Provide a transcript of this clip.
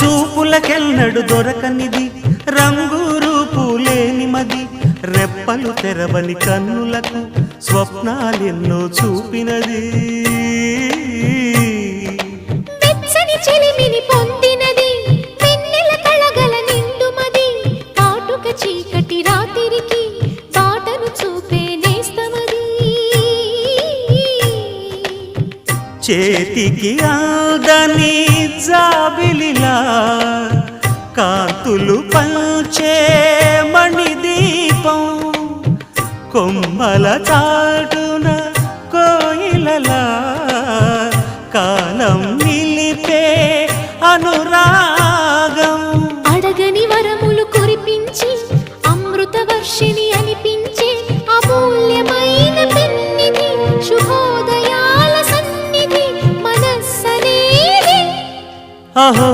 చూపులకెన్నడు దొరకనిది రంగు రూపు లేని మది రెప్పలు తెరవని కన్నులకు స్వప్నాలెన్నో చూపినది వెచ్చని చెలిమిని పొందినది వెన్నెల కళగల నిండుమది కాటుక చీకటి రాత్రికి బాటను చూపే నేస్తమది చేతికి ఆదని జాబిలిలా కాంతులు పంచే మణిదీపం కొమ్మల చాటున కోయిలలా కాలం నిలిపే అనురాగం అడగని వరములు కురిపించి అమృత వర్షిణి అనిపించే అమూల్యమైన పెన్నిధి శుభోదయాల సన్నిధి మనస్సనేది అహో